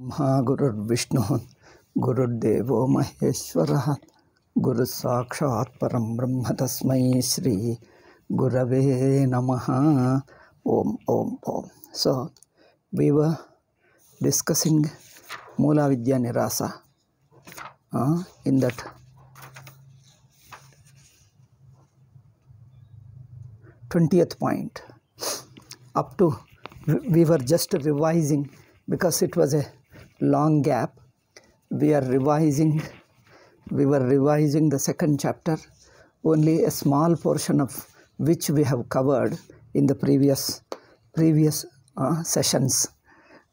गुरुर्विष्णु गुरुर्देवो महेश्वरः गुरु साक्षात् परं ब्रह्म तस्मै श्री गुरवे नमः. Om Om Om. So we were discussing Mula Vidya Nirasa in that twentieth point. Up to we were just revising because it was a long gap. We were revising the second chapter, only a small portion of which we have covered in the previous sessions.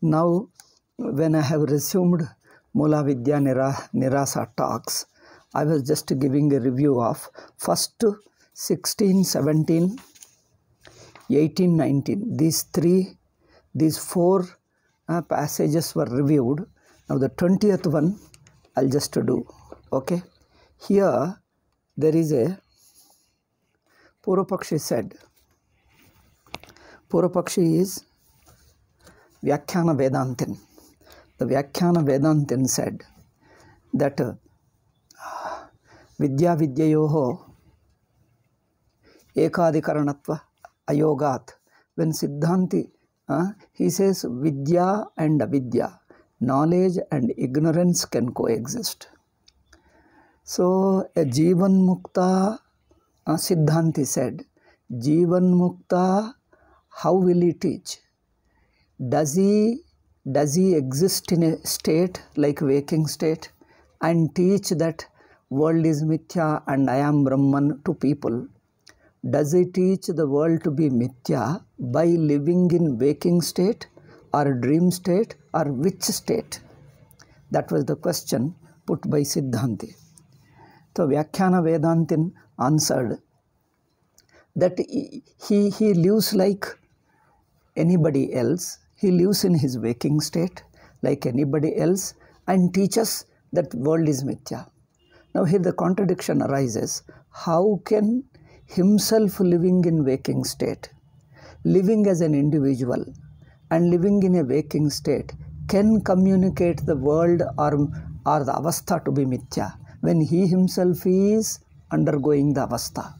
Now, when I have resumed Mula Vidya Nirasa talks, I was just giving a review of first 16, 17, 18, 19. These four passages were reviewed. Now the 20th one I'll just do. Okay. Here there is a Purvapakshi said. Purvapakshi is Vyakhyana Vedantin. The Vyakhyana Vedantin said that Vidya Vidyayoho Ekadikaranatva Ayogat. When Siddhanti, he says Vidya and Avidya, knowledge and ignorance can coexist. So a Jivan Mukta, Siddhanti said, Jivan Mukta, how will he teach? Does he exist in a state like waking state and teach that world is mithya and I am Brahman to people? Does he teach the world to be mithya by living in waking state or dream state or which state? That was the question put by Siddhanti. So Vyakhyana Vedantin answered that he lives like anybody else. He lives in his waking state like anybody else and teaches that world is mithya. Now here the contradiction arises. How can himself living in waking state, living as an individual and living in a waking state can communicate the world or the avastha to be mithya when he himself is undergoing the avastha?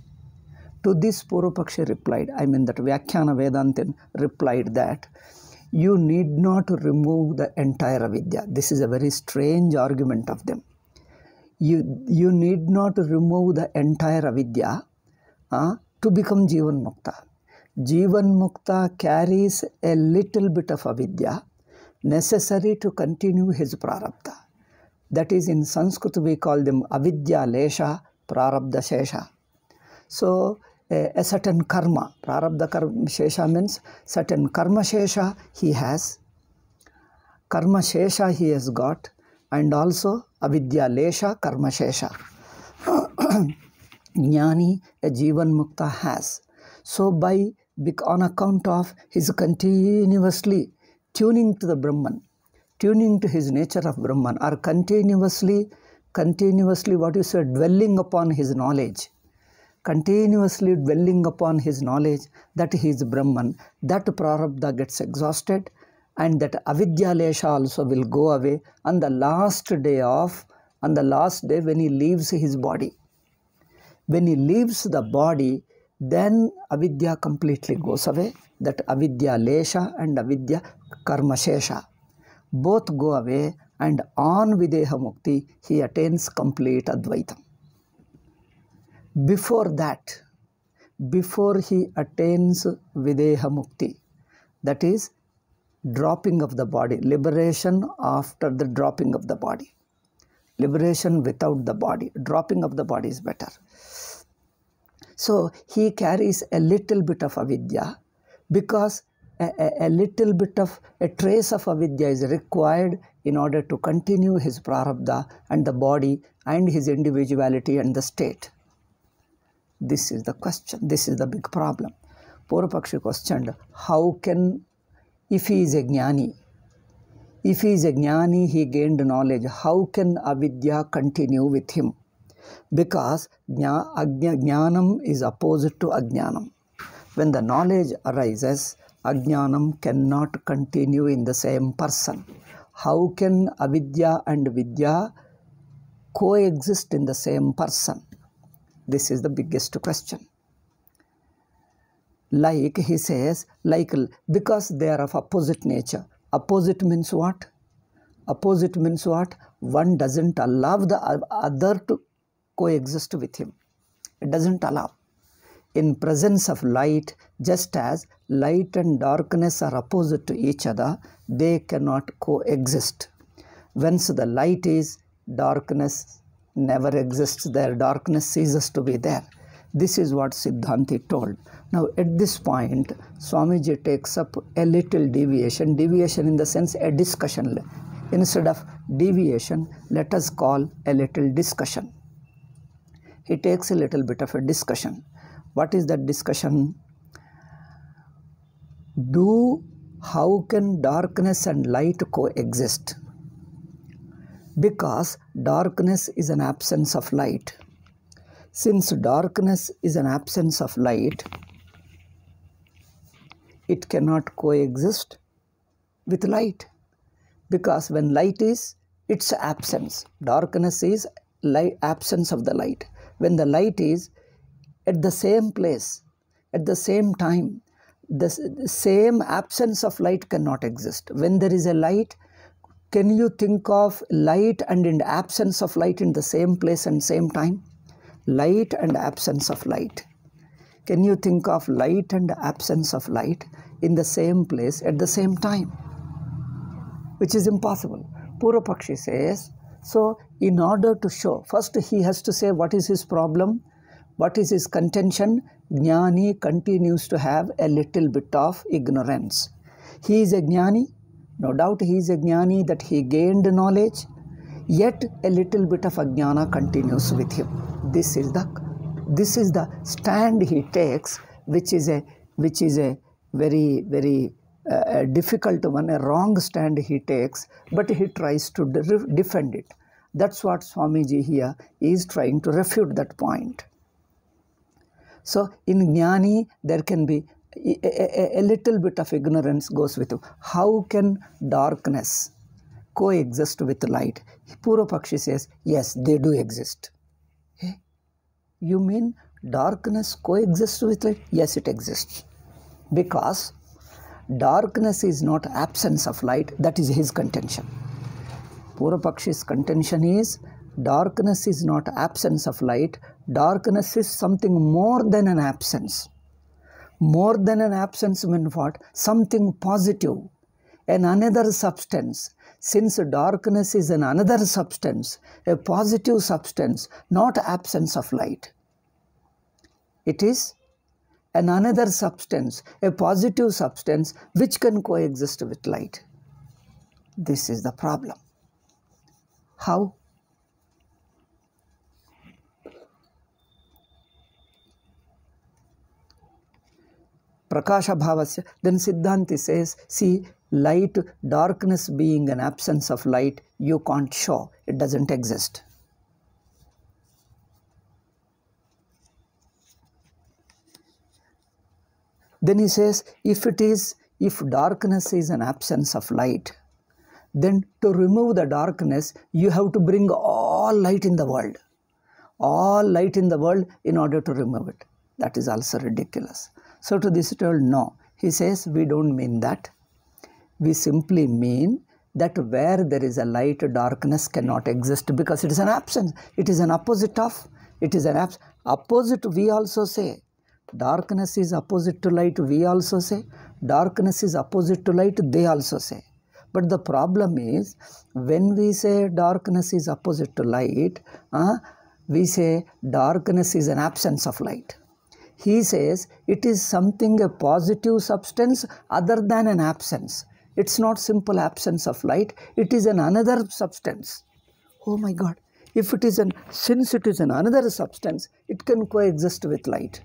To this Purvapakshi replied, that Vyakhyana Vedantin replied that you need not remove the entire avidya. This is a very strange argument of them. You need not remove the entire avidya to become Jivan Mukta. Jivan Mukta carries a little bit of avidya necessary to continue his prarabdha. That is, in Sanskrit we call them avidya lesha, prarabdha shesha. So a certain karma, prarabdha karma shesha means certain karma shesha he has, karma shesha he has got, and also avidya lesha, karma shesha. Jnani, a Jivan Mukta has. So on account of his continuously tuning to the Brahman, tuning to his nature of Brahman, or continuously what you say, dwelling upon his knowledge, continuously dwelling upon his knowledge that he is Brahman, that prarabdha gets exhausted and that avidya lesha also will go away on the last day when he leaves his body. When he leaves the body, then avidya completely goes away. That avidya lesha and avidya karma shesha both go away, and on videha mukti he attains complete advaitam. Before that, before he attains videha mukti, that is dropping of the body, liberation after the dropping of the body, liberation without the body, dropping of the body is better. So he carries a little bit of avidya because a little bit of a trace of avidya is required in order to continue his prarabdha and the body and his individuality and the state. This is the question. This is the big problem. Purvapakshi questioned, how can, if he is a jnani, he gained knowledge, how can avidya continue with him? Because jnanam is opposite to ajnanam. When the knowledge arises, ajnanam cannot continue in the same person. How can avidya and vidya coexist in the same person? This is the biggest question. Like he says, like, because they are of opposite nature. Opposite means what? Opposite means what? One doesn't allow the other to coexist with him. It doesn't allow. In presence of light, just as light and darkness are opposite to each other, they cannot coexist. Whence the light is, darkness never exists there. Darkness ceases to be there. This is what Siddhanti told. Now at this point, Swamiji takes up a little deviation. Deviation in the sense a discussion. Instead of deviation, let us call a little discussion. He takes a little bit of a discussion. What is that discussion? How can darkness and light coexist? Because darkness is an absence of light. Since darkness is an absence of light, it cannot coexist with light. Because when light is, its absence. Darkness is absence of the light. When the light is at the same place, at the same time, the same absence of light cannot exist. When there is a light, can you think of light and in the absence of light in the same place and same time? Light and absence of light. Can you think of light and absence of light in the same place at the same time? Which is impossible. Purvapakshi says, so in order to show, first he has to say what is his problem, what is his contention. Jnani continues to have a little bit of ignorance. He is a Jnani, no doubt he is a Jnani that he gained knowledge, yet a little bit of Ajnana continues with him. This is the stand he takes, which is a very, very difficult one, a wrong stand he takes, but he tries to defend it. That's what Swamiji here is trying to refute that point. So in Jnani, there can be a little bit of ignorance goes with you. How can darkness coexist with light? Purvapakshi says, yes, they do exist. Hey, you mean darkness coexists with light? Yes, it exists. Because darkness is not absence of light. That is his contention. Purvapakshi's contention is darkness is not absence of light. Darkness is something more than an absence. More than an absence means what? Something positive, an another substance. Since darkness is an another substance, a positive substance, not absence of light. It is an another substance, a positive substance which can coexist with light. This is the problem. How? Prakasha Bhavasya. Then Siddhanti says, see, light, darkness being an absence of light, you can't show. It doesn't exist. Then he says, if darkness is an absence of light, then to remove the darkness, you have to bring all light in the world. All light in the world in order to remove it. That is also ridiculous. So to this he told, no. He says, we don't mean that. We simply mean that where there is a light, darkness cannot exist because it is an absence. It is an opposite of. It is an opposite, we also say. Darkness is opposite to light, we also say. Darkness is opposite to light, they also say. But the problem is, when we say darkness is opposite to light, we say darkness is an absence of light. He says it is something, a positive substance other than an absence. It's not simple absence of light, it is an another substance. Oh my God, since it is an another substance, it can coexist with light.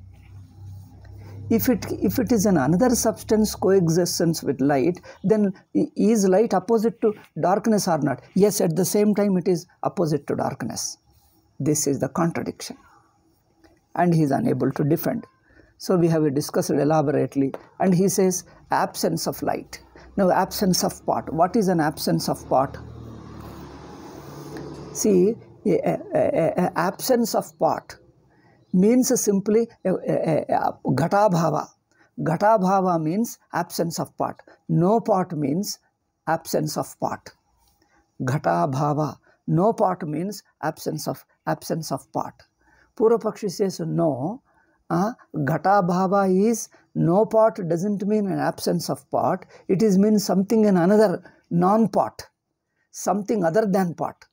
If it is an another substance coexistence with light, then is light opposite to darkness or not? Yes, at the same time it is opposite to darkness. This is the contradiction. And he is unable to defend. So we have discussed elaborately. And he says absence of light. Now, absence of pot. What is an absence of pot? See, absence of pot means simply ghatabhava. Ghatabhava means absence of pot. No pot means absence of pot. Ghatabhava. No pot means absence of pot. Purvapakshi says no. Ghatabhava is no pot doesn't mean an absence of pot. It is means something in another non-pot, something other than pot.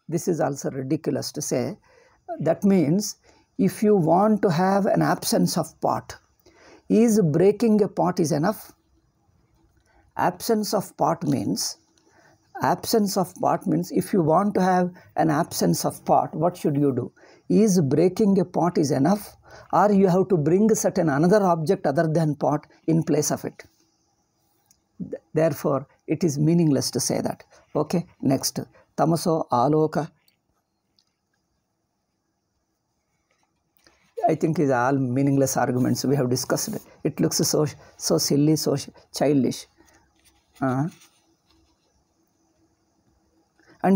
This is also ridiculous to say. That means if you want to have an absence of pot, is breaking a pot is enough? Absence of pot means if you want to have an absence of pot, what should you do? Is breaking a pot is enough, or you have to bring certain another object other than pot in place of it? Therefore, it is meaningless to say that. Okay, next. Tamaso aloka. I think is all meaningless arguments we have discussed. It looks so silly, so childish. And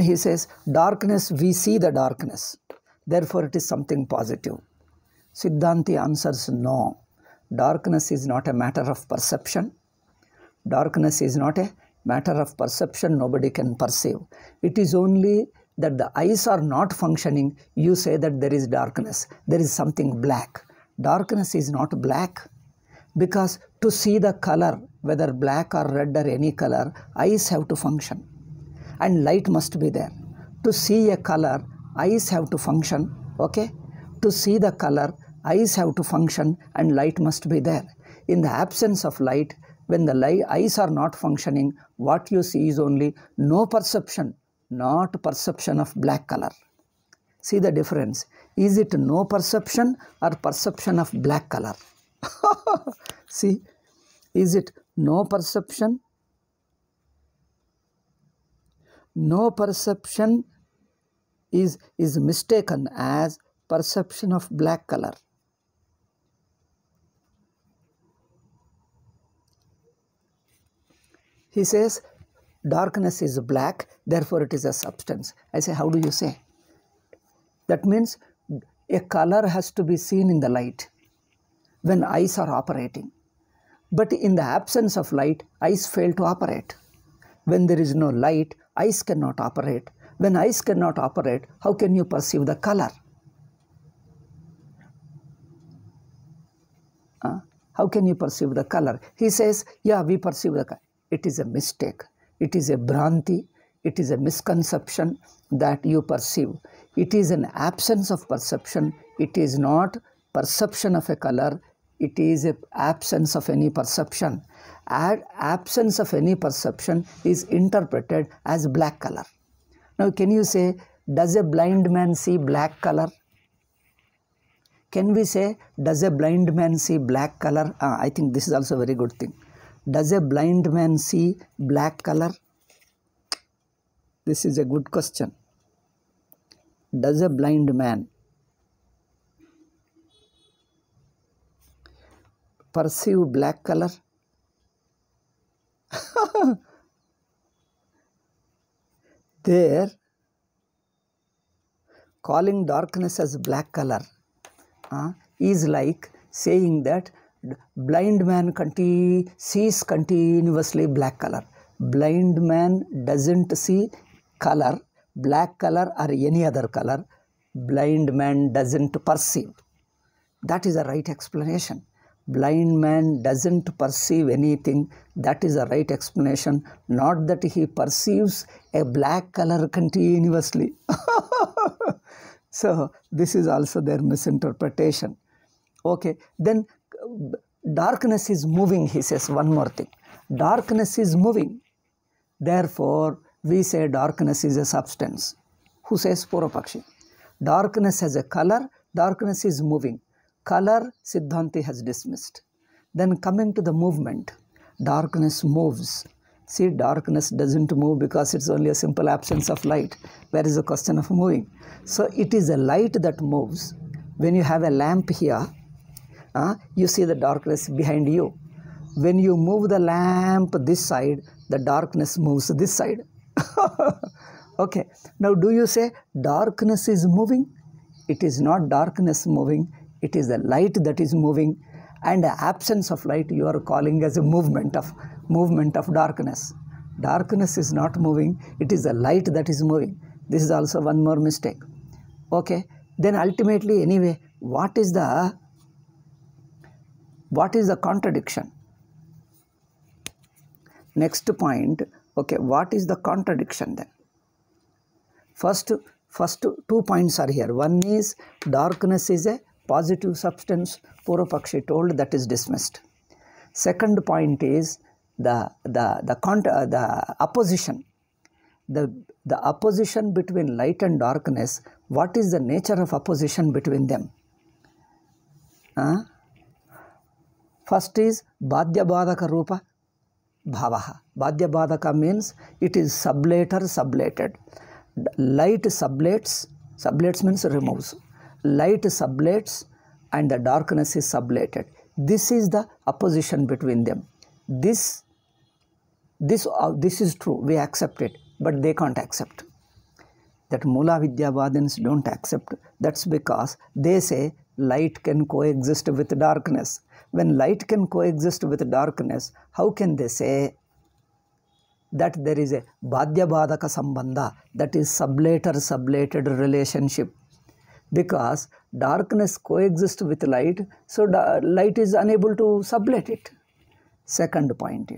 he says, darkness, we see the darkness. Therefore, it is something positive. Siddhanti answers no. Darkness is not a matter of perception. Darkness is not a matter of perception. Nobody can perceive. It is only that the eyes are not functioning. You say that there is darkness. There is something black. Darkness is not black. Because to see the color, whether black or red or any color, eyes have to function. And light must be there. To see a color, eyes have to function. Okay? To see the color, eyes have to function and light must be there. In the absence of light, when the eyes are not functioning, what you see is only no perception, not perception of black color. See the difference. Is it no perception or perception of black color? See, is it no perception? No perception is mistaken as perception of black color. He says, darkness is black, therefore it is a substance. I say, how do you say? That means a color has to be seen in the light when eyes are operating. But in the absence of light, eyes fail to operate. When there is no light, eyes cannot operate. When eyes cannot operate, how can you perceive the color? How can you perceive the color? He says, yeah, we perceive the color. It is a mistake. It is a bhranti. It is a misconception that you perceive. It is an absence of perception. It is not perception of a color. It is an absence of any perception. Absence of any perception is interpreted as black color. Now, can you say, does a blind man see black color? Can we say, does a blind man see black color? I think this is also a very good thing. Does a blind man see black color? This is a good question. Does a blind man perceive black color? There, calling darkness as black color is like saying that blind man sees continuously black color. Blind man doesn't see color, black color or any other color. Blind man doesn't perceive. That is the right explanation. Blind man doesn't perceive anything. That is the right explanation. Not that he perceives a black color continuously. So this is also their misinterpretation. Okay, then darkness is moving, he says one more thing. Darkness is moving. Therefore, we say darkness is a substance. Who says? Purvapakshi. Darkness has a color, darkness is moving. Color, Siddhanti has dismissed. Then coming to the movement, darkness moves. See, darkness doesn't move because it's only a simple absence of light. Where is the question of moving? So it is a light that moves. When you have a lamp here, you see the darkness behind you. When you move the lamp this side, the darkness moves this side. Okay, now do you say darkness is moving? It is not darkness moving, it is the light that is moving, and the absence of light you are calling as a movement of darkness. Darkness is not moving, it is the light that is moving. This is also one more mistake. Okay, then ultimately anyway, what is the contradiction? Next point, okay, what is the contradiction then? First 2 points are here. One is darkness is a positive substance, Purvapakshi told, that is dismissed. Second point is the opposition. The opposition between light and darkness. What is the nature of opposition between them? First is Badhya Badhaka Rupa Bhavaha. Badhya Badhaka means it is sublator, sublated. Light sublates, sublates means removes. Light sublates and the darkness is sublated. This is the opposition between them. This is true, we accept it, but they can't accept. That Mula Vidyavadins don't accept. That's because they say light can coexist with darkness. When light can coexist with darkness, how can they say that there is a Badhya Badhaka Sambandha, that is sublated relationship? Because darkness coexists with light, so light is unable to sublate it. Second point.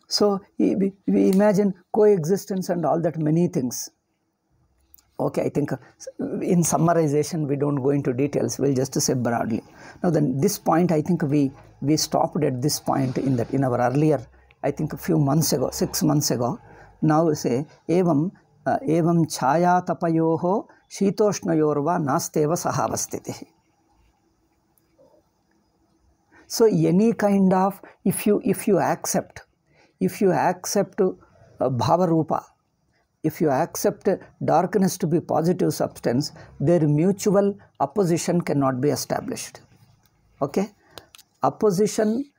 So we imagine coexistence and all that, many things. Okay, I think in summarization we don't go into details, we'll just say broadly. Now then this point, I think we stopped at this point in our earlier, I think a few months ago, 6 months ago. Now say evam chaya tapayoho shitoshnayorva nasteva sahavastitihi. So any kind of, if you accept Bhavarupa, if you accept darkness to be positive substance, their mutual opposition cannot be established. Okay? Opposition,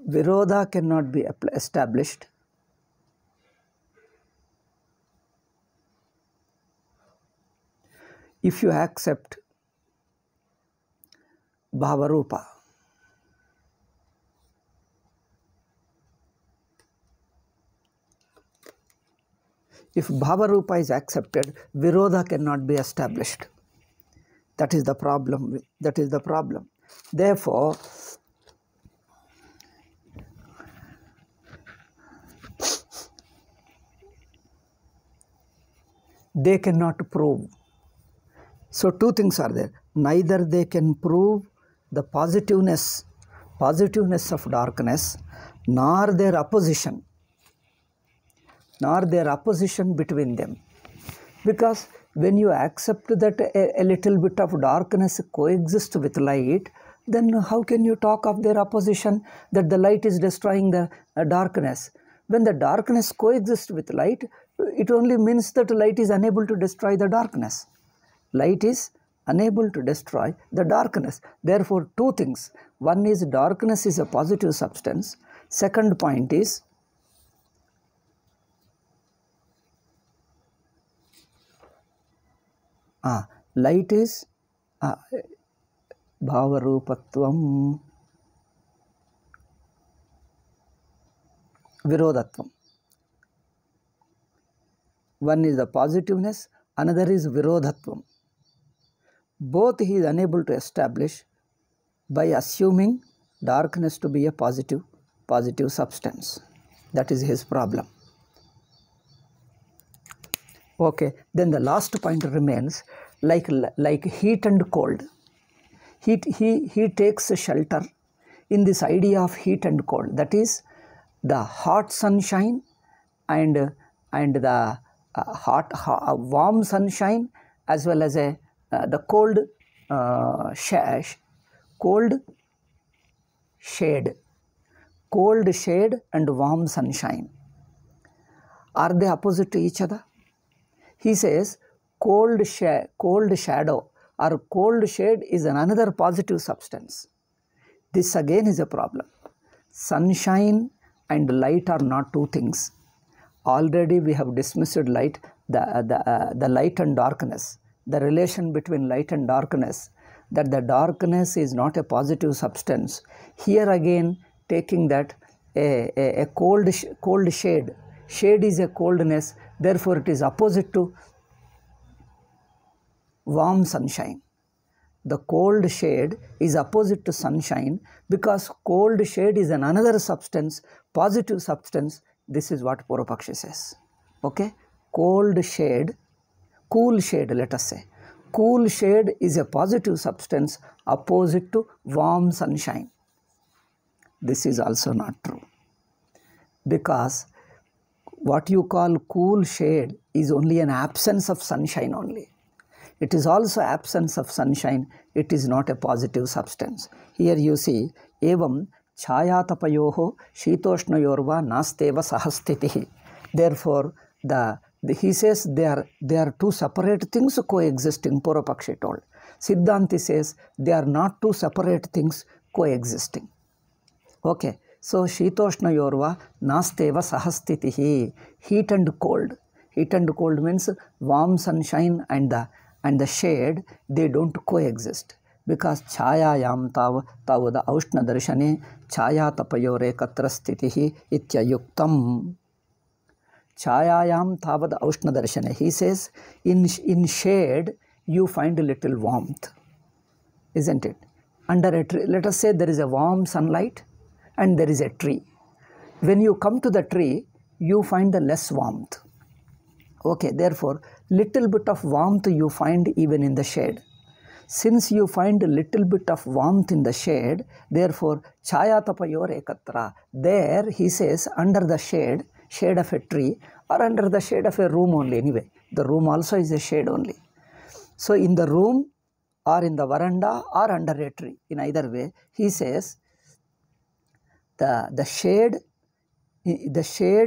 Virodha cannot be established. If you accept Bhavarupa. If Bhavarupa is accepted, Virodha cannot be established. That is the problem. That is the problem. Therefore, they cannot prove. So two things are there. Neither they can prove the positiveness of darkness, nor their opposition between them. Because when you accept that a little bit of darkness coexists with light, then how can you talk of their opposition, that the light is destroying the darkness? When the darkness coexists with light, it only means that light is unable to destroy the darkness. Light is unable to destroy the darkness. Therefore, two things. One is darkness is a positive substance. Second point is light is Bhavarupatvam Virodatvam. One is the positiveness, another is Virodhatvam. Both he is unable to establish by assuming darkness to be a positive substance. That is his problem. Okay, then the last point remains like heat and cold. He takes shelter in this idea of heat and cold. That is the hot sunshine and the warm sunshine, as well as the cold shade and warm sunshine. Are they opposite to each other? He says cold shadow or cold shade is another positive substance. This again is a problem. Sunshine and light are not two things. Already we have dismissed light, the light and darkness, the relation between light and darkness, that the darkness is not a positive substance. Here again, taking that a cold shade is a coldness, therefore it is opposite to warm sunshine. The cold shade is opposite to sunshine because cold shade is another substance, positive substance. This is what Purvapaksha says. Okay? Cold shade, cool shade, let us say. Cool shade is a positive substance opposite to warm sunshine. This is also not true. Because what you call cool shade is only an absence of sunshine only. It is also absence of sunshine. It is not a positive substance. Here you see, evam chayatapayoho shitoshnayorva nasteva sahastitihi. Therefore, he says they are two separate things coexisting, Purvapaksha told. Siddhanti says they are not two separate things coexisting. Okay, so shitoshnayorva nasteva sahastitihi. Heat and cold. Heat and cold means warm sunshine and the shade, they don't coexist. Because chayayam tavada aushna darshane chayatapayore katra stitihi ityayuktam. Chayayam tavada aushna darshane. He says, in shade, you find a little warmth. Isn't it? Under a tree, let us say there is a warm sunlight and there is a tree. When you come to the tree, you find a less warmth. Okay, therefore, little bit of warmth you find even in the shade. Since you find a little bit of warmth in the shade, therefore, chayatapayor ekatra. There, he says, under the shade of a tree or under the shade of a room only anyway. The room also is a shade only. So, in the room or in the veranda or under a tree, in either way, he says, the shade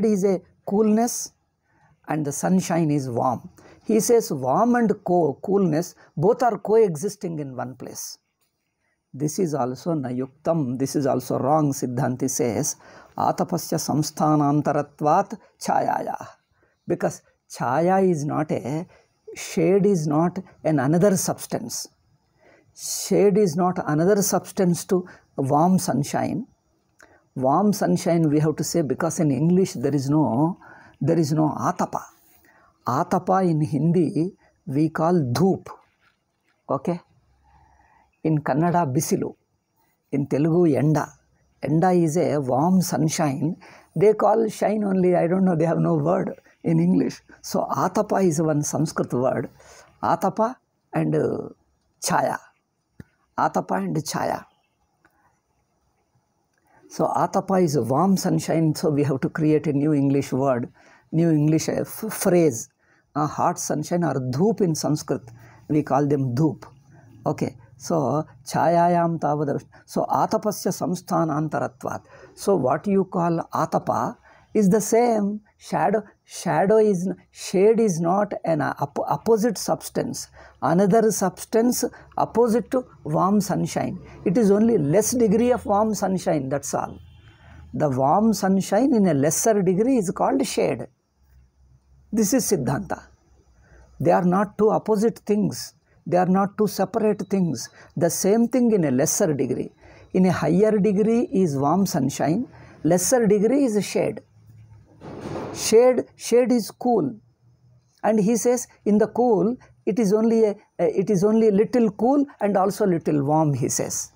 is a coolness and the sunshine is warm. He says warm and coolness, both are coexisting in one place. This is also nayuktam, this is also wrong. Siddhanti says, atapasya samsthanantaratvat chayaya. Because chaya is not shade is not another substance. Shade is not another substance to warm sunshine. Warm sunshine we have to say, because in English there is no atapa. Atapa in Hindi we call dhoop. Okay? In Kannada bisilu. In Telugu yenda. Yenda is a warm sunshine. They call shine only, I don't know, they have no word in English. So atapa is one Sanskrit word. Atapa and chaya. Atapa and chaya. So atapa is a warm sunshine, so we have to create a new English word, new English phrase. Hot sunshine or dhoop in Sanskrit, we call them dhoop. Okay, so chayayam tavada. So atapasya samsthanantaratvat. So what you call atapa is the same. Shade is not an opposite substance. Another substance opposite to warm sunshine. It is only less degree of warm sunshine, that's all. The warm sunshine in a lesser degree is called shade. This is Siddhanta. They are not two opposite things. They are not two separate things. The same thing in a lesser degree. In a higher degree is warm sunshine. Lesser degree is shade. Shade is cool. And he says in the cool, it is only little cool and also little warm, he says.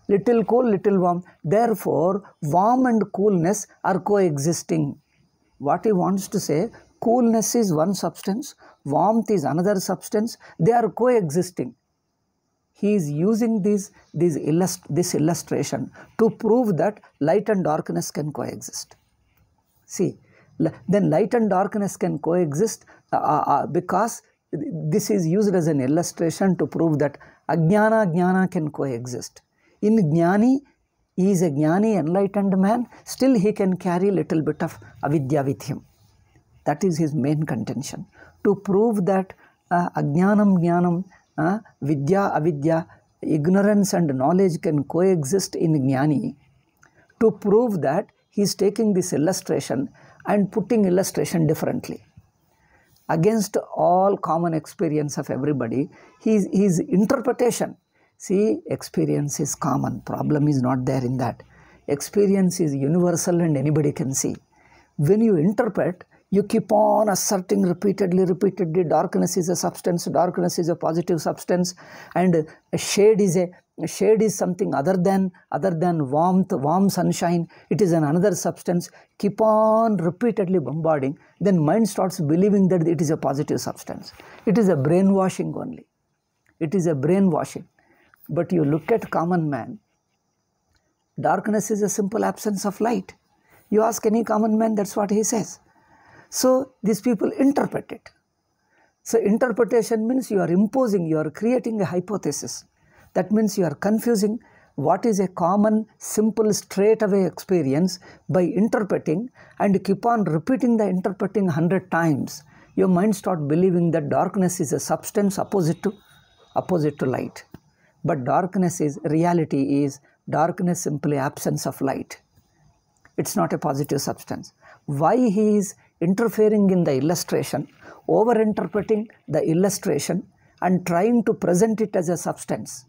Little cool, little warm. Therefore, warm and coolness are coexisting. What he wants to say, coolness is one substance, warmth is another substance, they are coexisting. He is using this illustration to prove that light and darkness can coexist. See, then light and darkness can coexist because this is used as an illustration to prove that ajnana can coexist. In jnani, he is a jnani, enlightened man, still he can carry little bit of avidya with him. That is his main contention. To prove that ajnanam, jnanam, vidya, avidya, ignorance and knowledge can coexist in jnani. To prove that, he is taking this illustration and putting illustration differently. Against all common experience of everybody, his interpretation. See, experience is common. Problem is not there in that. Experience is universal and anybody can see. When you interpret, you keep on asserting repeatedly, darkness is a substance, darkness is a positive substance, and a shade is something other than warm sunshine. It is another substance. Keep on repeatedly bombarding. Then mind starts believing that it is a positive substance. It is a brainwashing only. It is a brainwashing. But you look at common man. Darkness is a simple absence of light. You ask any common man, that's what he says. So these people interpret it. So interpretation means you are imposing, you are creating a hypothesis. That means you are confusing what is a common, simple, straightaway experience by interpreting, and keep on repeating the interpreting 100 times. Your mind starts believing that darkness is a substance opposite to light. But reality is darkness simply absence of light. It's not a positive substance. Why he is interfering in the illustration, over-interpreting the illustration and trying to present it as a substance,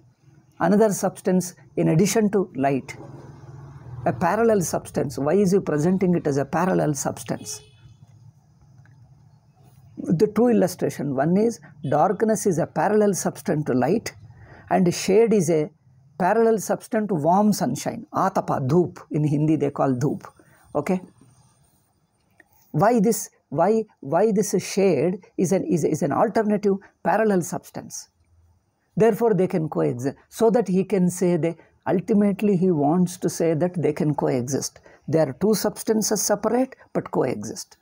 another substance in addition to light, a parallel substance. Why is he presenting it as a parallel substance? The two illustration, one is darkness is a parallel substance to light, and shade is a parallel substance to warm sunshine, atapa, dhoop. In Hindi they call dhoop. Okay. Why this shade is an alternative parallel substance. Therefore they can coexist. So that he can say ultimately he wants to say that they can coexist. There are two substances separate but coexist.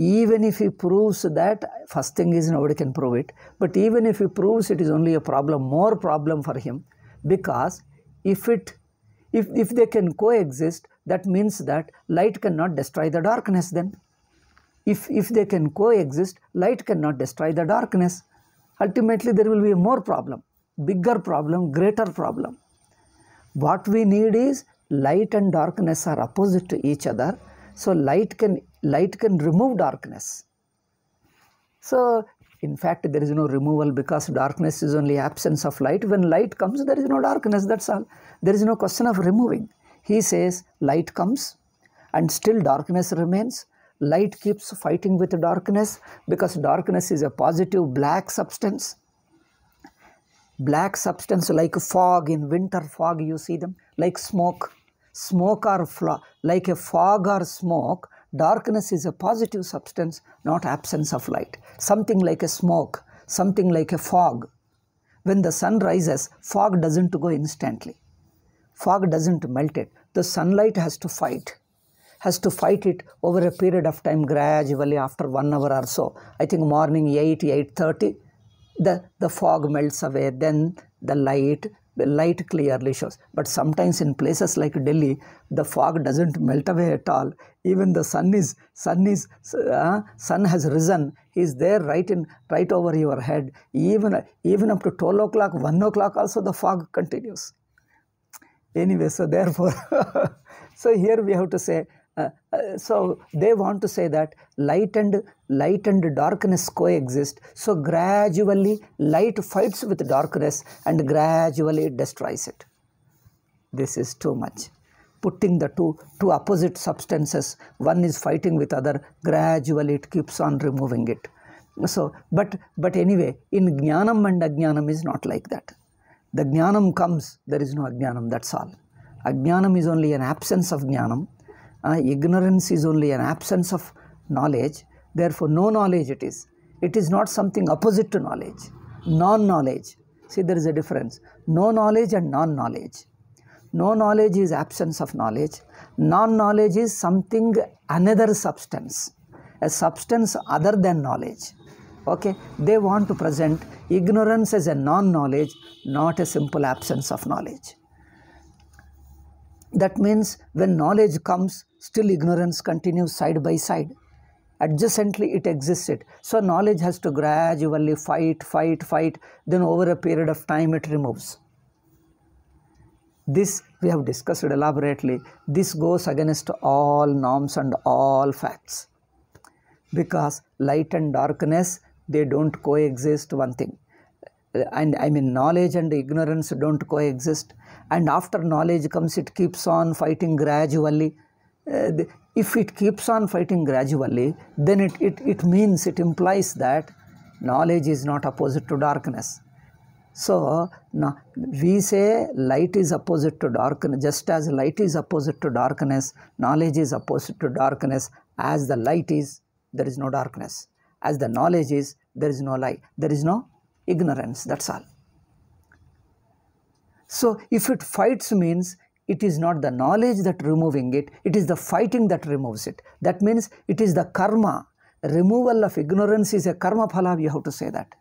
Even if he proves that, first thing is nobody can prove it, but even if he proves it is only a problem, more problem for him, because if they can coexist, that means that light cannot destroy the darkness then. If they can coexist, light cannot destroy the darkness. Ultimately there will be a more problem, bigger problem, greater problem. What we need is light and darkness are opposite to each other, so light can remove darkness. So in fact there is no removal, because darkness is only absence of light. When light comes, there is no darkness, that's all. There is no question of removing. He says light comes and still darkness remains. Light keeps fighting with darkness because darkness is a positive black substance. Black substance like fog, in winter fog you see them, like smoke or like a fog or smoke. Darkness is a positive substance, not absence of light. Something like a smoke, something like a fog. When the sun rises, fog doesn't go instantly. Fog doesn't melt it. The sunlight has to fight it over a period of time, gradually after 1 hour or so. I think morning 8:30, the fog melts away, then the light clearly shows. But sometimes in places like Delhi, the fog doesn't melt away at all. Even the sun has risen. He is there right over your head. Even up to 12 o'clock, 1 o'clock also the fog continues. Anyway, so therefore, so here we have to say, so they want to say that light and darkness coexist. So gradually light fights with darkness and gradually it destroys it. This is too much. Putting the two opposite substances, one is fighting with other, gradually it keeps on removing it. So, but anyway, in Jnanam and Ajnanam is not like that. The Jnanam comes, there is no Ajnanam, that's all. Ajnanam is only an absence of Jnanam. Ignorance is only an absence of knowledge. Therefore, no knowledge it is. It is not something opposite to knowledge. Non-knowledge. See, there is a difference. No knowledge and non-knowledge. No knowledge is absence of knowledge. Non-knowledge is something, another substance. A substance other than knowledge. Okay, they want to present ignorance as a non-knowledge, not a simple absence of knowledge. That means when knowledge comes, still ignorance continues side by side. adjacently it exists it. So knowledge has to gradually fight, then over a period of time it removes. This we have discussed elaborately. This goes against all norms and all facts, because light and darkness, they don't coexist, one thing. And I mean, knowledge and ignorance don't coexist, and after knowledge comes, it keeps on fighting gradually. If it keeps on fighting gradually, then it means, it implies that knowledge is not opposite to darkness. So now we say light is opposite to darkness. Just as light is opposite to darkness, knowledge is opposite to darkness. As the light is, there is no darkness. As the knowledge is, there is no light. There is no ignorance. That's all. So if it fights, means it is not the knowledge that removing it, it is the fighting that removes it. That means it is the karma. Removal of ignorance is a karma phala, you have to say that.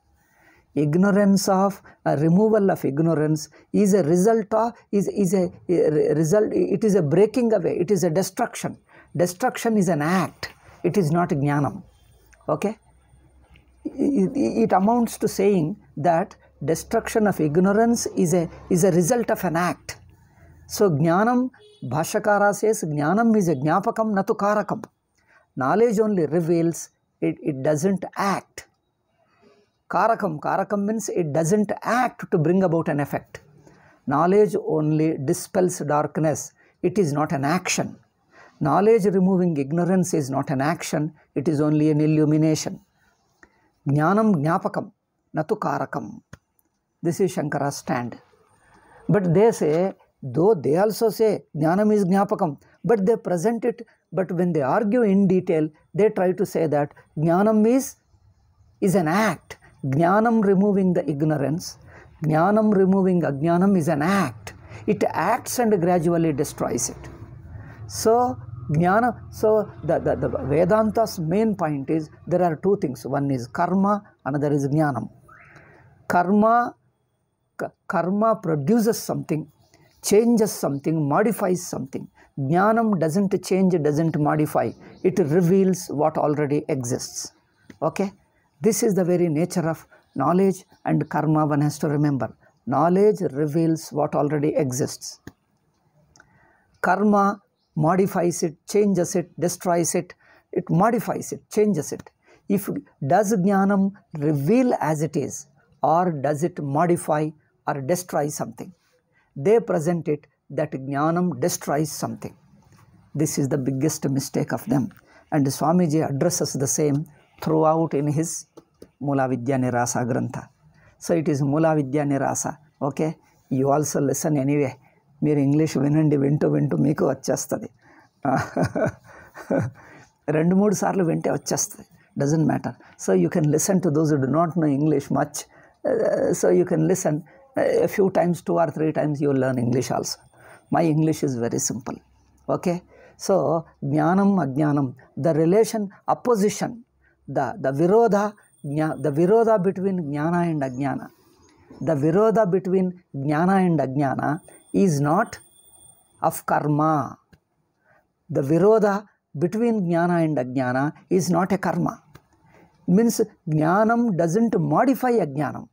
Ignorance of removal of ignorance is a result of, is a result, it is a breaking away, it is a destruction. Destruction is an act, it is not jnanam. Okay? It amounts to saying that destruction of ignorance is a result of an act. So jnanam, Bhashyakara says, jnanam is a jnapakam natu karakam. Knowledge only reveals, it doesn't act. Karakam means it doesn't act to bring about an effect. Knowledge only dispels darkness. It is not an action. Knowledge removing ignorance is not an action. It is only an illumination. Jnanam jnapakam natu karakam. This is Shankara's stand. But they say, though they also say jnanam is jnapakam, but they present it, but when they argue in detail, they try to say that jnanam is an act. Jnanam removing the ignorance, jnanam removing ajnanam is an act. It acts and gradually destroys it. So, jnana, so the Vedanta's main point is, there are two things. One is karma, another is jnanam. Karma produces something, changes something, modifies something. Jnanam doesn't change, doesn't modify. It reveals what already exists. Okay? This is the very nature of knowledge and karma, one has to remember. Knowledge reveals what already exists. Karma modifies it, changes it, destroys it. It modifies it, changes it. Does jnanam reveal as it is, or does it modify or destroy something? They present it that jnanam destroys something. This is the biggest mistake of them. And Swamiji addresses the same throughout in his Mula Vidya Nirasa Grantha. So it is Mula Vidya Nirasa. Okay? You also listen anyway. Meer English vinandi vintu meeku vachestadi. 2-3 saarlu vinte vachestadi. Doesn't matter. So you can listen to those who do not know English much. So you can listen a few times, 2 or 3 times, you will learn English also. My English is very simple. Okay? So jnanam, ajnanam, the relation, opposition, the virodha between jnana and ajnana. The virodha between jnana and ajnana is not of karma. The virodha between jnana and ajnana is not a karma. Means jnanam doesn't modify ajnanam.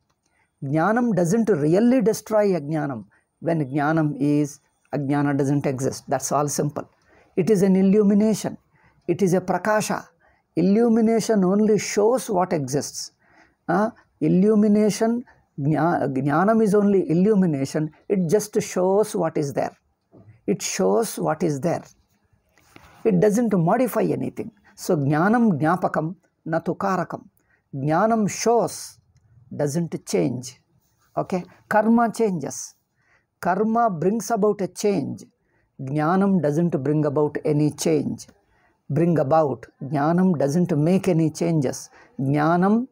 Jnanam doesn't really destroy ajnanam. When jnanam is, ajnana doesn't exist. That's all simple. It is an illumination. It is a prakasha. Illumination only shows what exists. Illumination, jnanam is only illumination. It just shows what is there. It shows what is there. It doesn't modify anything. So jnanam jnapakam natu karakam. Jnanam shows, doesn't change. Okay? Karma changes. Karma brings about a change. Jnanam doesn't bring about any change. Jnanam doesn't make any changes. Jnanam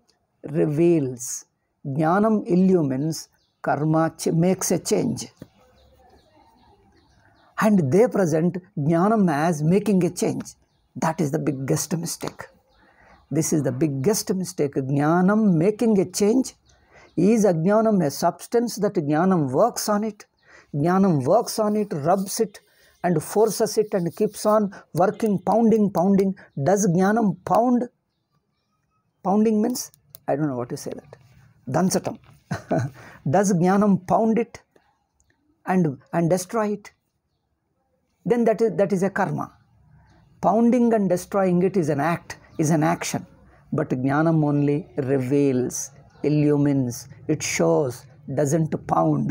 reveals. Jnanam illumines. Karma makes a change. And they present jnanam as making a change. That is the biggest mistake. This is the biggest mistake. Jnanam making a change. Is ajnanam a substance that jnanam works on it? Jnanam works on it, rubs it, and forces it and keeps on working, pounding. Does Jnanam pound? Pounding means, I don't know what to say that. Dansatam. Does Jnanam pound it and destroy it? Then that is a karma. Pounding and destroying it is an act, is an action. But Jnanam only reveals, illumines, it shows, doesn't pound.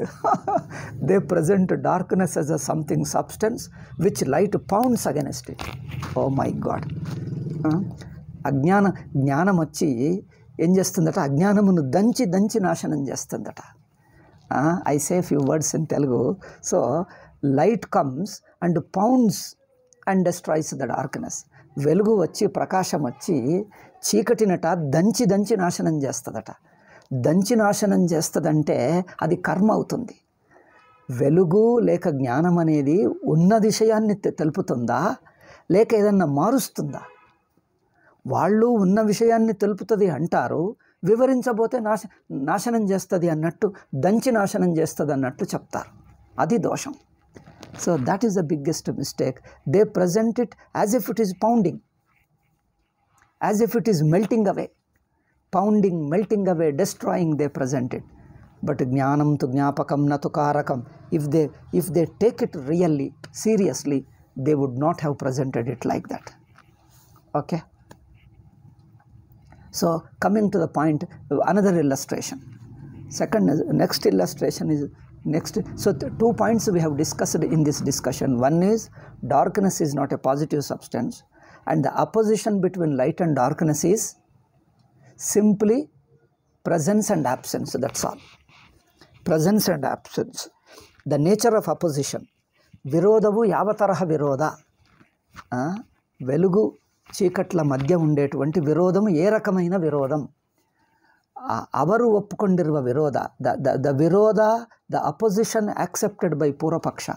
They present darkness as a something substance which light pounds against it. Oh my God. జ్ఞానం వచ్చి ఏం చేస్తుందట, అజ్ఞానమును దంచి నాశనం చేస్తుందట. I say a few words in Telugu. So light comes and pounds and destroys the darkness. వెలుగు వచ్చి, ప్రకాశం వచ్చి చీకటినట దంచి నాశనం చేస్తుందట. దంచి నాశనం చేస్తుందంటే అది కర్మ అవుతుంది. వెలుగు లేక జ్ఞానం అనేది ఉన్న విషయాన్ని తెలుపుతుందా, లేక ఏదన్నా మారుస్తుందా? వాళ్ళు ఉన్న విషయాన్ని తెలుపుతుంది అంటారు, వివరించబోతే నాశనం చేస్తుంది అన్నట్టు, దంచి నాశనం చేస్తుంది అన్నట్టు చెప్తారు. అది దోషం. So that is the biggest mistake. They present it as if it is pounding, as if it is melting away. Pounding, melting away, destroying, they present it. But jnanam tu jnapakam na tu karakam. If they take it really, seriously, they would not have presented it like that. Okay? So, coming to the point, another illustration. Next illustration is, so 2 points we have discussed in this discussion. One is, darkness is not a positive substance, and the opposition between light and darkness is simply presence and absence, that's all. Presence and absence. The nature of opposition. విరోధము యావతరహ విరోధ. వెలుగు చీకట్ల మధ్య ఉండేటువంటి విరోధము ఏ రకమైన విరోధం? ಅವರು ಒಪ್ಪಿಕೊಂಡಿರುವ ವಿರೋಧ, the ವಿರೋಧ, the opposition accepted by ಪೂರ್ವಪಕ್ಷ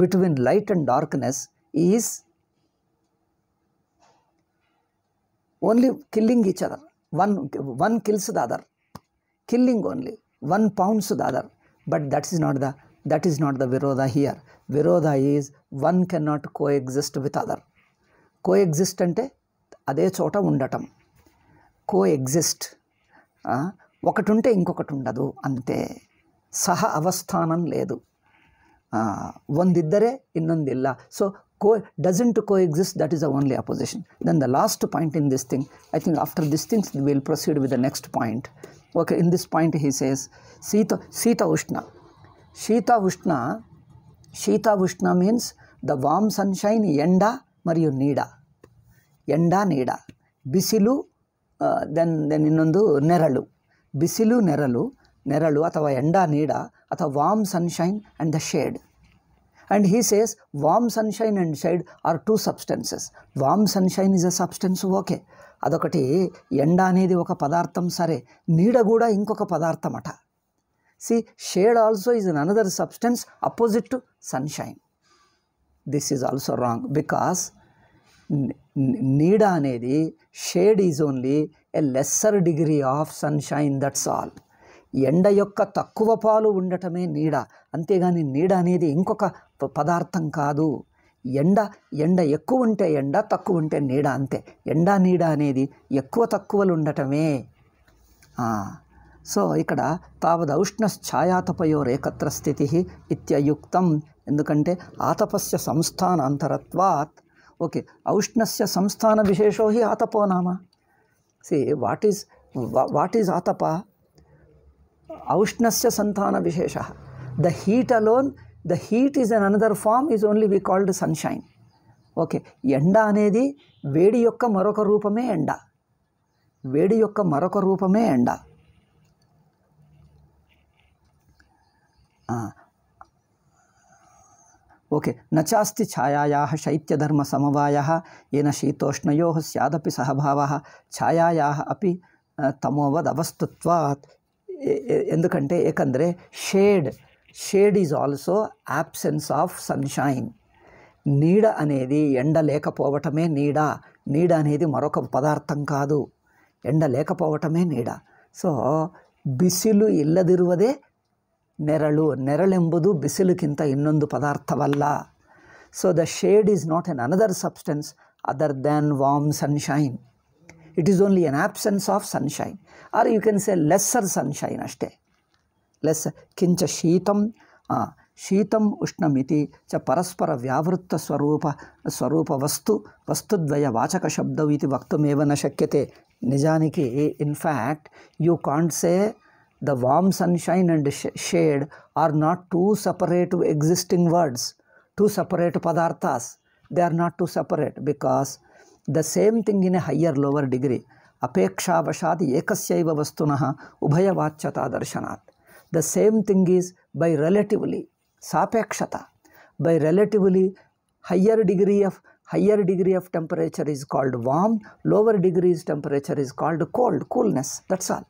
between light and darkness is only killing each other. One kills the other, killing only. One pounds the other. But that is not the virodha here. Virodha is one cannot coexist with other. Coexist ante ade chota undatam. Coexist. ఒకటి ఉంటే ఇంకొకటి ఉండదు అంతే. సహ అవస్థానం లేదు. ಒಂದಿದ್ದರೆ ಇನ್ನೊಂದಿಲ್ಲ. So doesn't coexist, that is the only opposition. Then the last point in this thing, I think after these things we will proceed with the next point. Okay, in this point he says Sita Ushna. Shita Ushna means the warm sunshine, yenda mariyu needa. Yenda needa. Bisilu, then innondu neralu. Bisilu neralu athava yenda needa athava warm sunshine and the shade. And he says warm sunshine and shade are two substances. Warm sunshine is a substance, okay. అదొకటి, ఎండ అనేది ఒక పదార్థం, సరే. నీడ కూడా ఇంకొక పదార్థం అట. See, shade also is another substance opposite to sunshine. This is also wrong because నీడ అనేది, shade is only a lesser degree of sunshine, that's all. ఎండ యొక్క తక్కువ పాలు ఉండటమే నీడ, అంతేగాని నీడ అనేది ఇంకొక పదార్థం కాదు. ఎండ ఎక్కువ ఉంటే ఎండ, తక్కువ ఉంటే నీడ, అంతే. ఎండ నీడ అనేది ఎక్కువ తక్కువలు ఉండటమే. సో ఇక్కడ తావదౌష్ణశ్ఛాయాతపయోరేకత్ర స్థితి ఇత్యయుక్తం. ఎందుకంటే ఆతపస్య సంస్థానాంతరత్వాత్. ఓకే, ఔష్ణస్య సంస్థాన విశేషో హి ఆతపో నామ. సి వాట్ ఈజ్ ఆతప? ఔష్ణస్య సంతాన విశేష. The heat alone, the heat is an another form, is only we called sunshine. Okay, ఎండ అనేది వేడి యొక్క మరొక రూపమే ఎండ. వేడి యొక్క మరొక రూపమే ఎండ. ఓకే, నచాస్తి ఛాయాయాః శైత్యధర్మ సమవాయః ఏన శీతోష్ణయోః స్యాదపి సహభావః ఛాయాయాః అపి తమోవద్ అవస్థుత్వాత్. ఎందుకంటే ఏకందరే shade is also absence of sunshine. నీడ అనేది ఎండ లేకపోవటమే నీడ. నీడ అనేది మరొక పదార్థం కాదు, ఎండ లేకపోవటమే నీడ. సో ಬಿಸಿಲು ಇಲ್ಲದಿರುವುದೇ ನೆರಳು. ನೆರಳೆಂಬುದು ಬಿಸಿಲುಕ್ಕಿಂತ ಇನ್ನೊಂದು ಪದಾರ್ಥವಲ್ಲ. So the shade is not another substance other than warm sunshine. It is only an absence of sunshine, or you can say lesser sunshine ashte. Lesser. Kincha sheetam, sheetam ushnamiti cha paraspara vyavritta swarupa vastudvaya vachaka shabdav iti vaktumeva na shakyate. Nijaniki, in fact, you can't say the warm sunshine and shade are not two separate existing words, two separate padarthas. They are not two separate, because the same thing in a higher lower degree. Apeksha vashadi ekasyaiva vastunaha ubhaya vachyata darshanat. The same thing is by relatively, sapekshata, by relatively higher degree of temperature is called warm, lower degrees temperature is called cold, coolness, that's all.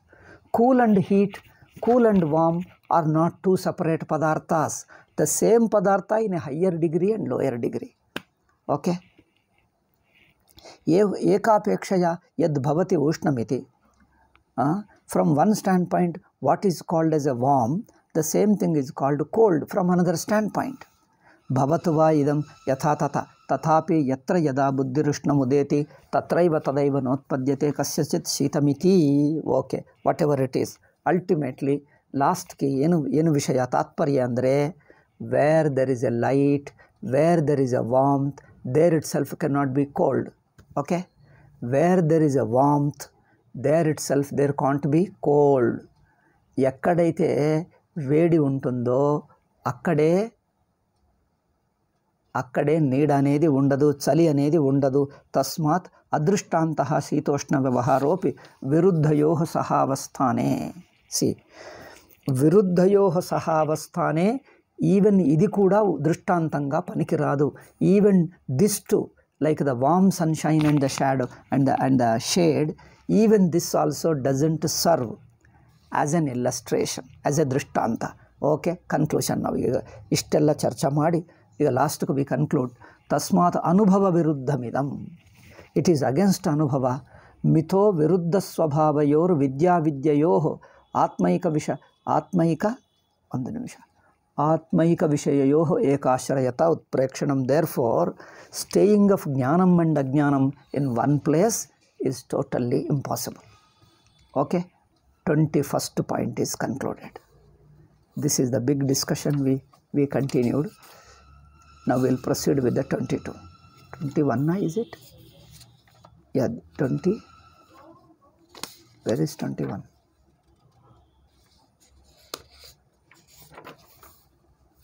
Cool and heat, cool and warm are not two separate padarthas. The same padartha in a higher degree and lower degree. Okay? Ekapekshaya yad bhavati ushnamiti. From one standpoint, what is called as a warm, the same thing is called cold from another standpoint. Bhavatva idam yatha tata tathapi yatra yada buddhirushnam udeti tatraiva tadaiva notpadyate kasyachit shitamiti. Okay, whatever it is. Ultimately, last ki enu vishaya tatparya andre, where there is a light, where there is a warmth, there itself cannot be cold. Okay? Where there is a warmth, there itself there can't be cold. Ekkadaithe vedi untundo, akkade need anedi undadu, chali anedi undadu. Tasmat adrishtantaha sitoshna vyavaharopi viruddhayoh sahavasthane. See, viruddhayoh sahavasthane, even idi kuda drishtantanga panikiradu. Even this too, like the warm sunshine and the shadow and the shade, even this also doesn't serve as an illustration, as a drishtanta. Okay, conclusion now. Ishtella charcha madi, last we conclude. Tasmat anubhava viruddhamidam. It is against anubhava. Mitho viruddha swabhavayor vidya vidyayoh atmaika vishayayoh ekashrayata utprekshanam. Therefore, staying of jnanam and ajnanam in one place is totally impossible. Okay, 21st point is concluded. This is the big discussion we continued. Now we'll proceed with the 22. 21 is it? Yeah, 20. Where is 21?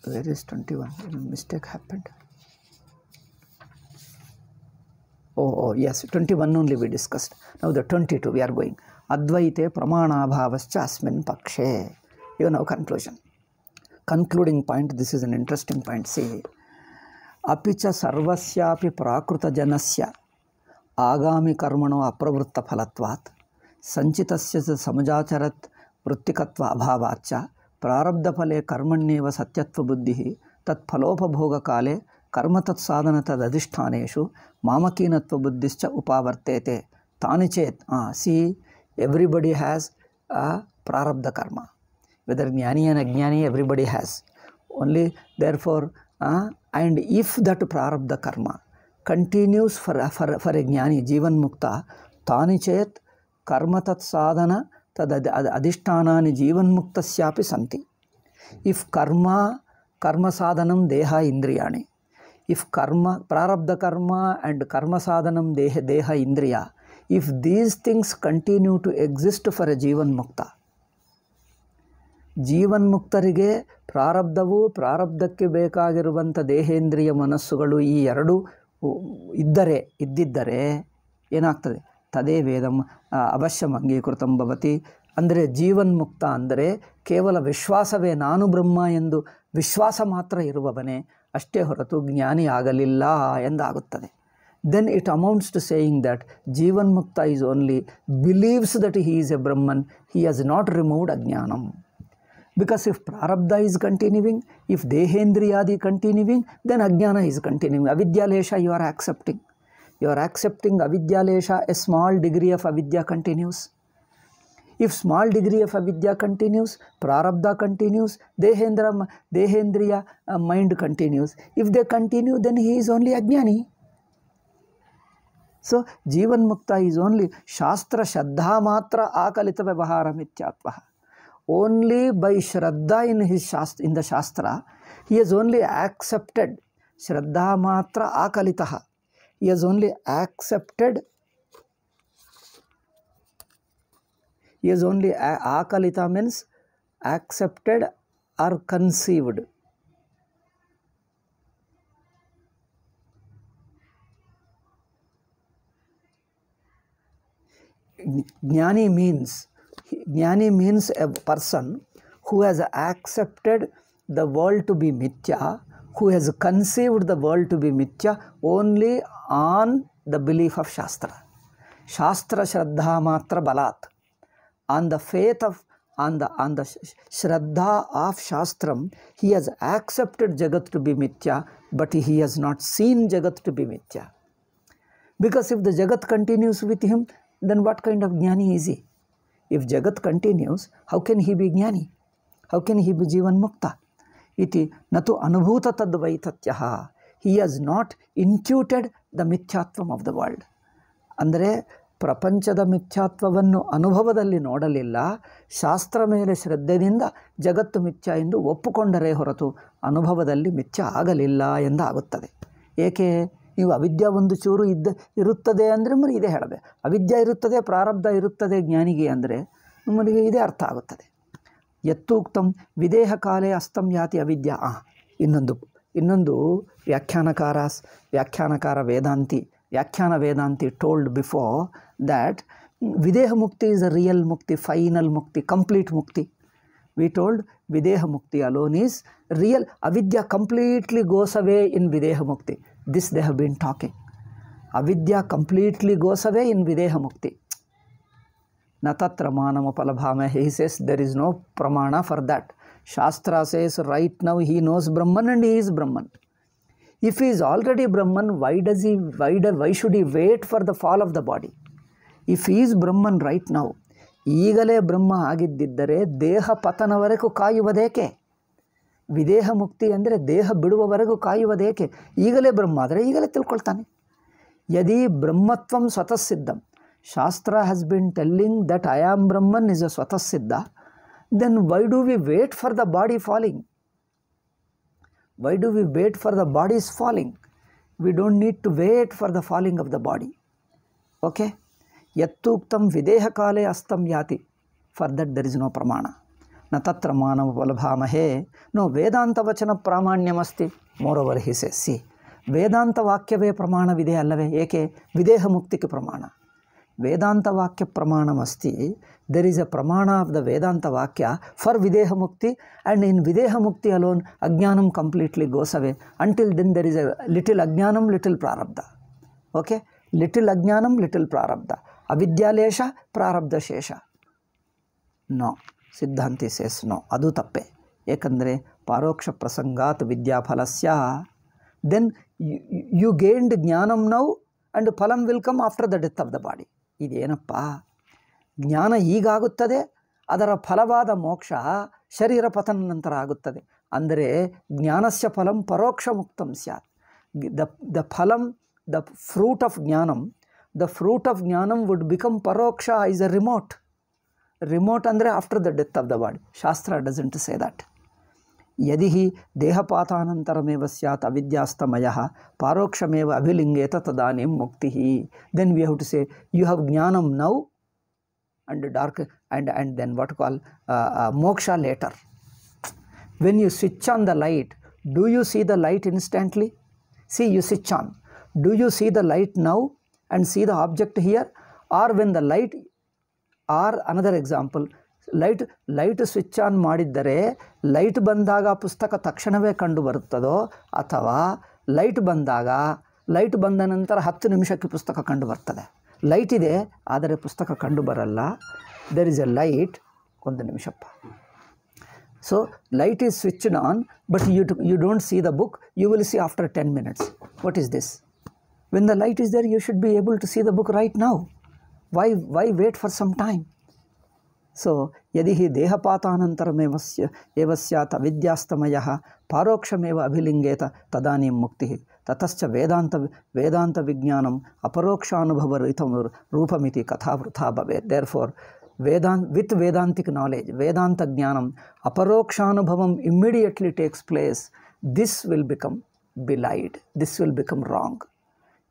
Where is 21? A mistake happened. Oh, yes, 21 only we discussed. Now the 22 we are going. Advaite pramanabhavascha asmin pakshe. You know, conclusion. Concluding point, this is an interesting point. See, apicha sarvasyapi prakruta janasya agami karmano apravritta phalatvat sanchitasya samajacharat vrittikatva abhavacha prarabdha phale karmanyeva satyatva buddhihi tat phalopabhoga kale karma tat sadhana tad adhishthaneshu mamakinatva buddhischa upavartete tani chet. See, everybody has a prarabdha karma. Whether jnani and ajnani, everybody has. Only therefore, and if that prarabdha karma continues for a jnani, jivan mukta, tani chet karma tat sadhana tad adhishthanani jivan muktasyapi santi. If karma sadhanam deha indriyani, if karma, prarabdha karma and karma sadhanam deha indriya, if these things continue to exist for a jivan mukta, Jeevan ಮುಕ್ತರಿಗೆ ಪ್ರಾರಬ್ಧಕ್ಕೆ ಬೇಕಾಗಿರುವಂಥ ದೇಹೇಂದ್ರಿಯ ಮನಸ್ಸುಗಳು ಈ ಎರಡು ಇದ್ದಿದ್ದರೆ ಏನಾಗ್ತದೆ? ತದೇ ವೇದಂ ಅವಶ್ಯಂ ಅಂಗೀಕೃತಂ ಭವತಿ. ಅಂದರೆ ಜೀವನ್ಮುಕ್ತ ಅಂದರೆ ಕೇವಲ ವಿಶ್ವಾಸವೇ, ನಾನು ಬ್ರಹ್ಮ ಎಂದು ವಿಶ್ವಾಸ ಮಾತ್ರ ಇರುವವನೇ ಅಷ್ಟೇ ಹೊರತು ಜ್ಞಾನಿ ಆಗಲಿಲ್ಲ ಎಂದಾಗುತ್ತದೆ. Then it amounts to saying that Jivan Mukta is only believes that he is a Brahman, he has not removed Ajnanam. Because if Prarabdha is continuing, if Dehendriyadi continuing, then Ajnana is continuing. Avidyalesha you are accepting. You are accepting Avidyalesha, a small degree of Avidya continues. If small degree of avidya continues, prarabdha continues, dehendriya mind continues. If they continue, then he is only ajnani. So, Jivan Mukta is only Shastra Shraddha Matra Akalita Vyavahara Mityatvaha. Only by Shraddha in the Shastra, he has only accepted Shraddha Matra Akalitaha. He has only accepted. He has only Akalita means accepted or conceived. Jnani means a person who has accepted the world to be mithya, who has conceived the world to be mithya only on the belief of Shastra. Shastra Shraddha Matra Balat. On the faith of, on the Shraddha of Shastram, he has accepted Jagat to be mithya, but he has not seen Jagat to be mithya. Because if the Jagat continues with him, then what kind of Jnani is he? If Jagat continues, how can he be Jnani? How can he be Jivan Mukta? Iti natu anubhuta tadvaitatyaha. He has not intuited the mithyatvam of the world. Andre ಪ್ರಪಂಚದ ಮಿಥ್ಯಾತ್ವವನ್ನು ಅನುಭವದಲ್ಲಿ ನೋಡಲಿಲ್ಲ, ಶಾಸ್ತ್ರ ಮೇಲೆ ಶ್ರದ್ಧೆಯಿಂದ ಜಗತ್ತು ಮಿಥ್ಯ ಎಂದು ಒಪ್ಪುಕೊಂಡರೆ ಹೊರತು ಅನುಭವದಲ್ಲಿ ಮಿಥ್ಯ ಆಗಲಿಲ್ಲ ಎಂದಾಗುತ್ತದೆ. ಏಕೆ? ನೀವು ಅವಿದ್ಯಾ ಒಂದು ಚೂರು ಇರುತ್ತದೆ ಅಂದರೆ మరి ಇದೇ ಹೇಳಬೇಕು. ಅವಿದ್ಯಾ ಇರುತ್ತದೆ, ಪ್ರಾರಬ್ಧ ಇರುತ್ತದೆ ಜ್ಞಾನಿಗೆ ಅಂದರೆ ನಮಗೆ ಇದೇ ಅರ್ಥ ಆಗುತ್ತದೆ. ಯತ್ತೂಕ್ತಂ ವಿದೇಹ ಕಾಲೇ ಅಸ್ತಂ ಯಾತಿ ಅವಿದ್ಯಾ. ಇನ್ನೊಂದು ವ್ಯಾಖ್ಯಾನಕಾರ Vedanti told before that Videha Mukti is a real Mukti, final Mukti, complete Mukti. We told Videha Mukti alone is real. Avidya completely goes away in Videha Mukti. This they have been talking. Avidya completely goes away in Videha Mukti. Natatra manama palabhama. He says there is no pramana for that. Shastra says right now he knows Brahman and he is Brahman. If he is already Brahman, why should he wait for the fall of the body? If he is Brahman right now, ಈಗಲೇ ಬ್ರಹ್ಮ ಆಗಿದ್ದಿದ್ದರೆ ದೇಹ ಪತನವರೆಗೂ ಕಾಯುವುದೇಕೆ? ವಿದೇಹ ಮುಕ್ತಿ ಅಂದರೆ ದೇಹ ಬಿಡುವವರೆಗೂ ಕಾಯುವುದೇಕೆ? ಈಗಲೇ ಬ್ರಹ್ಮ ಆದರೆ ಈಗಲೇ ತಿಳ್ಕೊಳ್ತಾನೆ. ಯದಿ ಬ್ರಹ್ಮತ್ವಂ ಸ್ವತಃ ಸಿದ್ಧಂ. Shastra has been telling that I am Brahman is a ಸ್ವತಃ ಸಿದ್ಧ. Then why do we wait for the body falling? Why do we wait for the body's falling? We don't need to wait for the falling of the body. Okay? Yattuktam videha kale astam yati. For that there is no pramana. Na tatra manava palabhamahe. No, Vedanta vachana pramanyamasti. Moreover he says, see, Vedanta vakyave pramana videha allave. Eke videha muktike pramana. Vedanta vakya pramanamasti. There is a pramana of the Vedanta Vakya for Videha Mukti, and in Videha Mukti alone, Ajnanam completely goes away. Until then, there is a little Ajnanam, little Prarabdha. Okay? Little Ajnanam, little Prarabdha. Avidyalesha, Prarabdha Shesha. No. Siddhanti says no. Adu tappe. Ekandre Paroksha Prasangat Vidya Phalasya. Then you gained Jnanam now, and Phalam will come after the death of the body. Idenappa. ಜ್ಞಾನ ಈಗಾಗುತ್ತದೆ, ಅದರ ಫಲವಾದ ಮೋಕ್ಷ ಶರೀರ ಪತನ ನಂತರ ಆಗುತ್ತದೆ. ಅಂದರೆ ಜ್ಞಾನಸ್ಯ ಫಲಂ ಪರೋಕ್ಷ ಮುಕ್ತಂ ಸ್ಯಾತ್. ದ ಫಲಂ, ದ ಫ್ರೂಟ್ ಆಫ್ ಜ್ಞಾನಂ ವುಡ್ ಬಿಕಮ್ ಪರೋಕ್ಷ ಇಸ್ ಅ ರಿಮೋಟ್ ಅಂದರೆ after the death of the body. ಶಾಸ್ತ್ರ ಡಸಂಟ್ ಸೇ ದಟ್. ಯದಿ ದೇಹಪಾತಾನಂತರಮೇವ ಸ್ಯಾತ್ ಅವಿದ್ಯಾಸ್ತಮಯಃ ಪಾರೋಕ್ಷಮೇವ ಅಭಿಲಿಂಗೇತ ತದಾನಿಂ ಮುಕ್ತಿ. Then we have to say you have ಜ್ಞಾನಂ now and dark and then what you call moksha later. When you switch on the light, do you see the light instantly? See, you switch on. Do you see the light now and see the object here? Or when the light, or another example, light switch on ಮಾಡಿದ್ದರೆ light ಬಂದಾಗ ಪುಸ್ತಕ ತಕ್ಷಣವೇ ಕಂಡು ಬರುತ್ತದೋ, ಅಥವಾ light ಬಂದ ನಂತರ 10 ನಿಮಿಷಕ್ಕೆ ಪುಸ್ತಕ ಕಂಡು ಬರ್ತದೆ. ಲೈಟ್ ಇದೆ ಆದರೆ ಪುಸ್ತಕ ಕಂಡು ಬರಲ್ಲ. There is a light. ಒಂದು ನಿಮಿಷಪ್ಪ. So light is switched on, but you don't see the book. You will see after 10 minutes. What is this? When the light is there, you should be able to see the book right now. Why wait for some time? So, यदि हि देहपातानन्तरमेव एव स्यात् अविद्यास्तमयः पारोक्षमेव अभिलिङ्गेत तदानीं मुक्तिः ततश्च वेदान्तविज्ञानम् अपरोक्षानुभवरहितं रूपमिति कथा वृथा भवेत्. Therefore, with Vedantic knowledge, Vedanta Jnanam, aparokshanubhavam immediately takes place. This will become belied. This will become wrong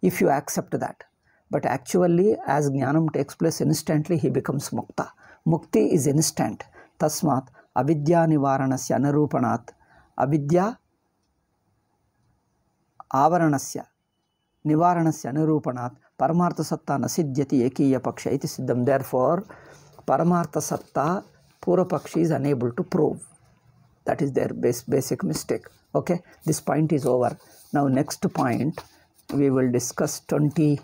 if you accept that. But actually, as Jnanam takes place instantly, he becomes Mukta. Mukti is instant. Tasmat avidya nivaranasya anarupanat avidya avaranasya nivaranasya anarupanat paramartha satta nasidyati ekiya paksha iti siddham. Therefore, Paramartha Satta, Purapakshi is unable to prove. That is their basic mistake. Okay, this point is over. Now, next point, we will discuss 23rd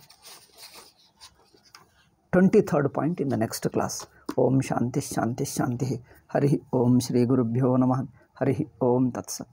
point in the next class. Om Shanti Shanti Shanti. Hari Om Shri Gurubhyo Namah. Hari Om Tat Sat.